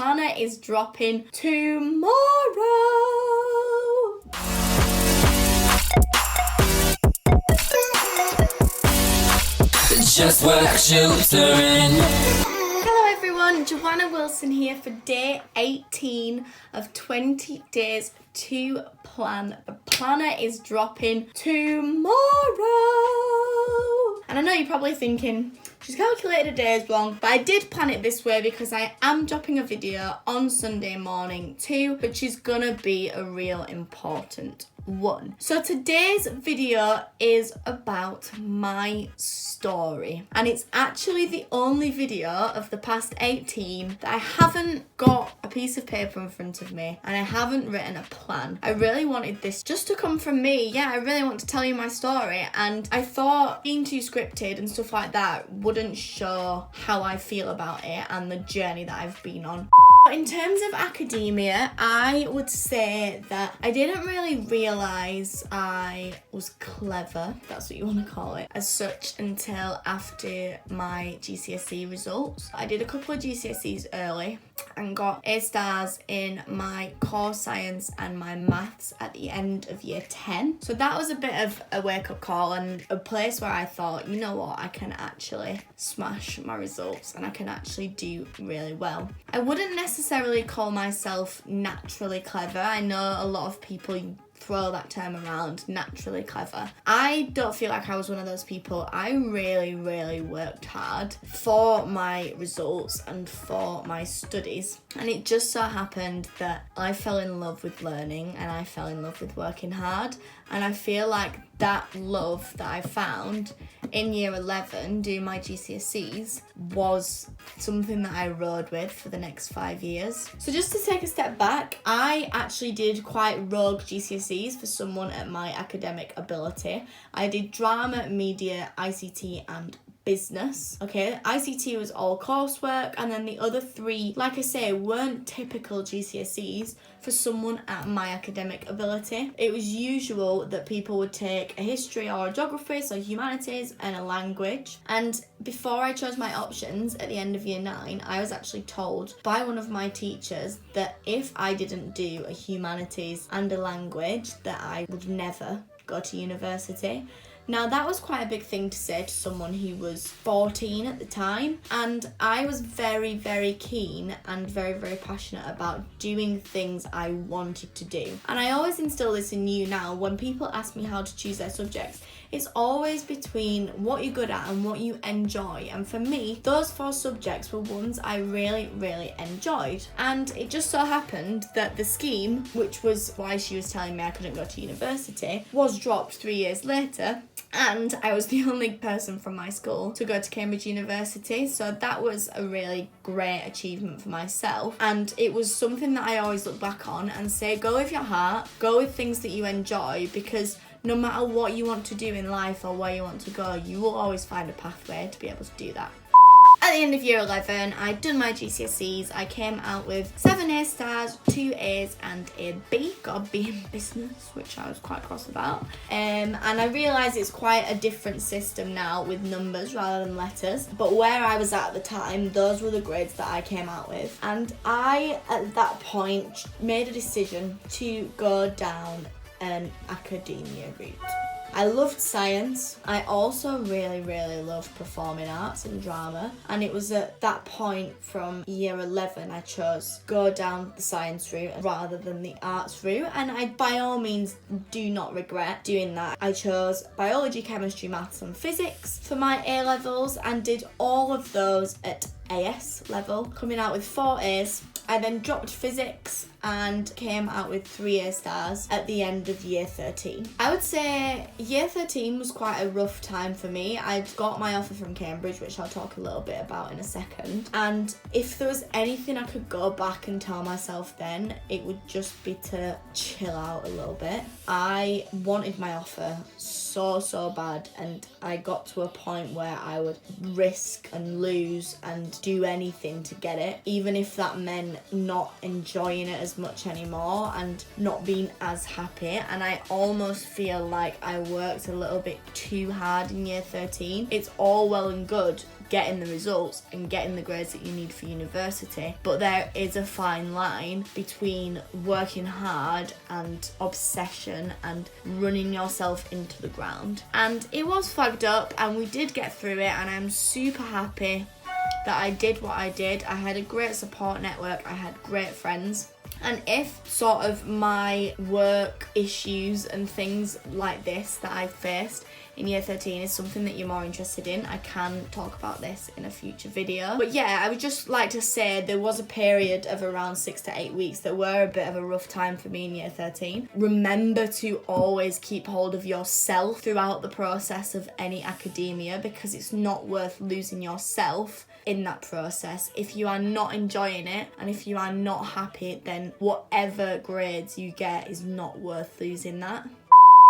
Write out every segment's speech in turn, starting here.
planner is dropping tomorrow. Just Work Tutoring. Hello everyone, Joanna Wilson here for day 18 of 20 days to plan. The planner is dropping tomorrow. And I know you're probably thinking, she's calculated a days wrong, but I did plan it this way because I am dropping a video on Sunday morning too, which is gonna be a real important one. So today's video is about my story, and it's actually the only video of the past 18 that I haven't got a piece of paper in front of me and I haven't written a plan. I really wanted this just to come from me. Yeah, I really want to tell you my story, and I thought being too scripted and stuff like that wouldn't show how I feel about it and the journey that I've been on. In terms of academia, I would say that I didn't really realise I was clever, if that's what you want to call it, as such, until after my GCSE results. I did a couple of GCSEs early and got A stars in my core science and my maths at the end of year 10. So that was a bit of a wake-up call and a place where I thought, you know what, I can actually smash my results and I can actually do really well. I wouldn't necessarily call myself naturally clever. I know a lot of people throw that term around, naturally clever. I don't feel like I was one of those people. I really worked hard for my results and for my studies, and it just so happened that I fell in love with learning and I fell in love with working hard, and I feel like that love that I found in year 11 doing my GCSEs was something that I rode with for the next 5 years. So just to take a step back, I actually did quite rogue GCSEs for someone at my academic ability. I did drama, media, ICT and business. Okay, ICT was all coursework, and then the other three, like I say, weren't typical GCSEs for someone at my academic ability. It was usual that people would take a history or a geography, so humanities, and a language. And before I chose my options at the end of year 9, I was actually told by one of my teachers that if I didn't do a humanities and a language, that I would never go to university. Now that was quite a big thing to say to someone who was 14 at the time, and I was very keen and very passionate about doing things I wanted to do. And I always instill this in you now. When people ask me how to choose their subjects, it's always between what you're good at and what you enjoy. And for me, those 4 subjects were ones I really enjoyed. And it just so happened that the scheme, which was why she was telling me I couldn't go to university, was dropped 3 years later. And I was the only person from my school to go to Cambridge University. So that was a really great achievement for myself. And it was something that I always look back on and say, go with your heart, go with things that you enjoy, because no matter what you want to do in life or where you want to go, you will always find a pathway to be able to do that. At the end of year 11, I'd done my GCSEs. I came out with 7 A stars, 2 A's and a B. Got a B in business, which I was quite cross about. And I realise it's quite a different system now with numbers rather than letters. But where I was at the time, those were the grades that I came out with. And I, at that point, made a decision to go down an academia route. I loved science. I also really loved performing arts and drama, and it was at that point from year 11 I chose to go down the science route rather than the arts route, and I by all means do not regret doing that. I chose biology, chemistry, maths and physics for my A levels and did all of those at AS level, coming out with 4 A's. I then dropped physics and came out with 3 A stars at the end of year 13. I would say year 13 was quite a rough time for me. I'd got my offer from Cambridge, which I'll talk a little bit about in a second. And if there was anything I could go back and tell myself then, it would just be to chill out a little bit. I wanted my offer so bad, and I got to a point where I would risk and lose and do anything to get it, even if that meant not enjoying it as much anymore and not being as happy, and I almost feel like I worked a little bit too hard in year 13. It's all well and good getting the results and getting the grades that you need for university, but there is a fine line between working hard and obsession and running yourself into the ground. And it was flagged up and we did get through it, and I'm super happy that I did what I did. I had a great support network, I had great friends. And if sort of my work issues and things like this that I've faced in year 13 is something that you're more interested in, I can talk about this in a future video. But yeah, I would just like to say there was a period of around 6 to 8 weeks that were a bit of a rough time for me in year 13. Remember to always keep hold of yourself throughout the process of any academia, because it's not worth losing yourself in that process. If you are not enjoying it and if you are not happy, then whatever grades you get is not worth losing that.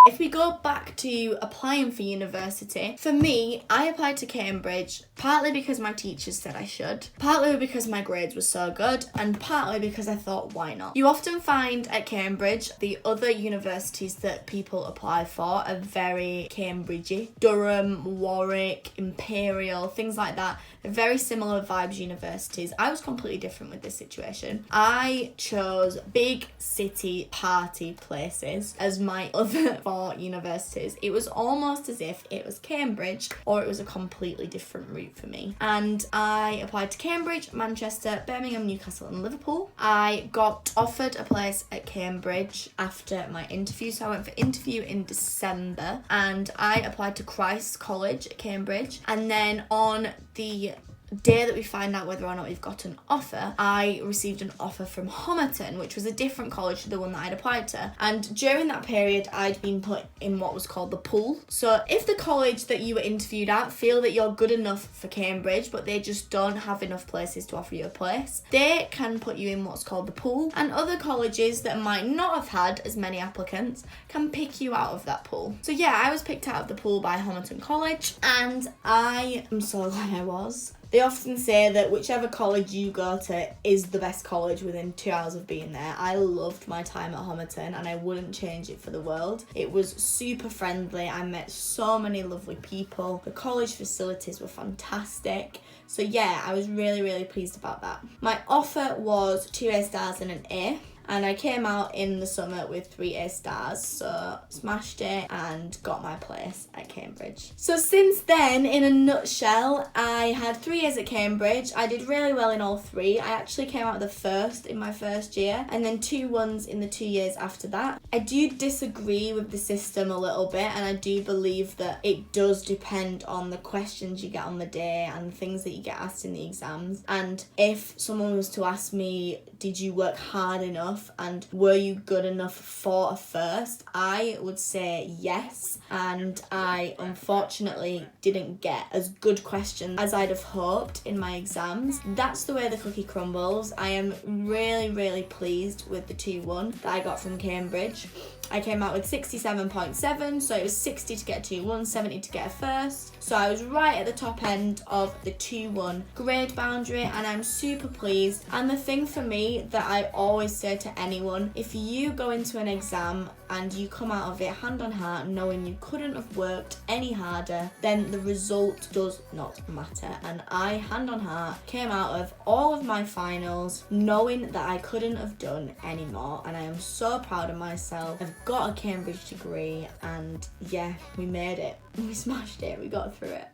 If we go back to applying for university, for me, I applied to Cambridge partly because my teachers said I should, partly because my grades were so good, and partly because I thought, why not? You often find at Cambridge, the other universities that people apply for are very Cambridgey. Durham, Warwick, Imperial, things like that. They're very similar vibes universities. I was completely different with this situation. I chose big city party places as my other 4 universities. It was almost as if it was Cambridge or it was a completely different route for me. And I applied to Cambridge, Manchester, Birmingham, Newcastle and Liverpool. I got offered a place at Cambridge after my interview. So I went for interview in December and I applied to Christ's College at Cambridge. And then on the day that we find out whether or not we've got an offer, I received an offer from Homerton, which was a different college to the one that I'd applied to. And during that period, I'd been put in what was called the pool. So if the college that you were interviewed at feel that you're good enough for Cambridge, but they just don't have enough places to offer you a place, they can put you in what's called the pool. And other colleges that might not have had as many applicants can pick you out of that pool. So yeah, I was picked out of the pool by Homerton College, and I am so glad I was. They often say that whichever college you go to is the best college within 2 hours of being there. I loved my time at Homerton and I wouldn't change it for the world. It was super friendly. I met so many lovely people. The college facilities were fantastic. So yeah, I was really, really pleased about that. My offer was 2 A stars and an A. And I came out in the summer with 3 A stars, so smashed it and got my place at Cambridge. So since then, in a nutshell, I had 3 A's at Cambridge. I did really well in all 3. I actually came out the first in my first year, and then 2 1s in the 2 years after that. I do disagree with the system a little bit, and I do believe that it does depend on the questions you get on the day and things that you get asked in the exams. And if someone was to ask me, did you work hard enough and were you good enough for a first, I would say yes. And I unfortunately didn't get as good questions as I'd have hoped in my exams. That's the way the cookie crumbles. I am really, really pleased with the 2-1 that I got from Cambridge. I came out with 67.7, so it was 60 to get a 2-1, 70 to get a first. So I was right at the top end of the 2-1 grade boundary, and I'm super pleased. And the thing for me that I always say to anyone, if you go into an exam and you come out of it hand on heart knowing you couldn't have worked any harder, then the result does not matter. And I, hand on heart, came out of all of my finals knowing that I couldn't have done any more, and I am so proud of myself. I've got a Cambridge degree, and yeah, we made it. We smashed it. We got through it.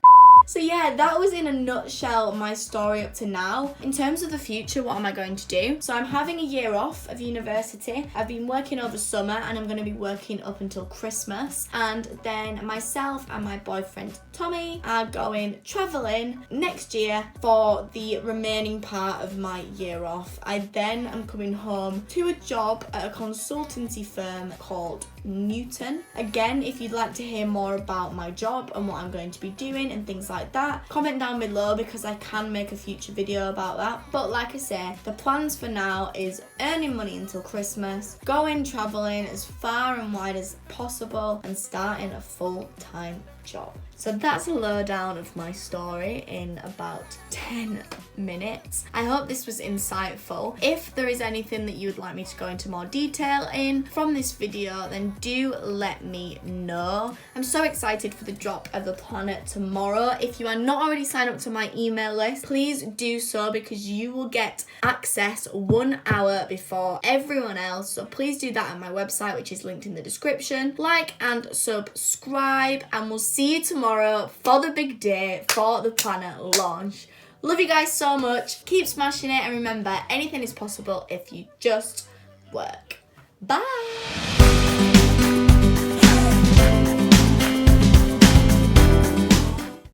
So yeah, that was in a nutshell my story up to now. In terms of the future, what am I going to do? So I'm having a year off of university. I've been working over summer and I'm going to be working up until Christmas. And then myself and my boyfriend Tommy are going travelling next year for the remaining part of my year off. I then am coming home to a job at a consultancy firm called Newton. Again, if you'd like to hear more about my job and what I'm going to be doing and things like that, comment down below because I can make a future video about that. But like I say, the plans for now is earning money until Christmas, going travelling as far and wide as possible, and starting a full-time job. So that's a lowdown of my story in about 10 minutes. I hope this was insightful. If there is anything that you would like me to go into more detail in from this video, then do let me know. I'm so excited for the drop of the planner tomorrow. If you are not already signed up to my email list, please do so, because you will get access 1 hour before everyone else. So please do that at my website, which is linked in the description. Like and subscribe, and we'll see you tomorrow for the big day, for the planner launch. Love you guys so much. Keep smashing it, and remember, anything is possible if you just work. Bye.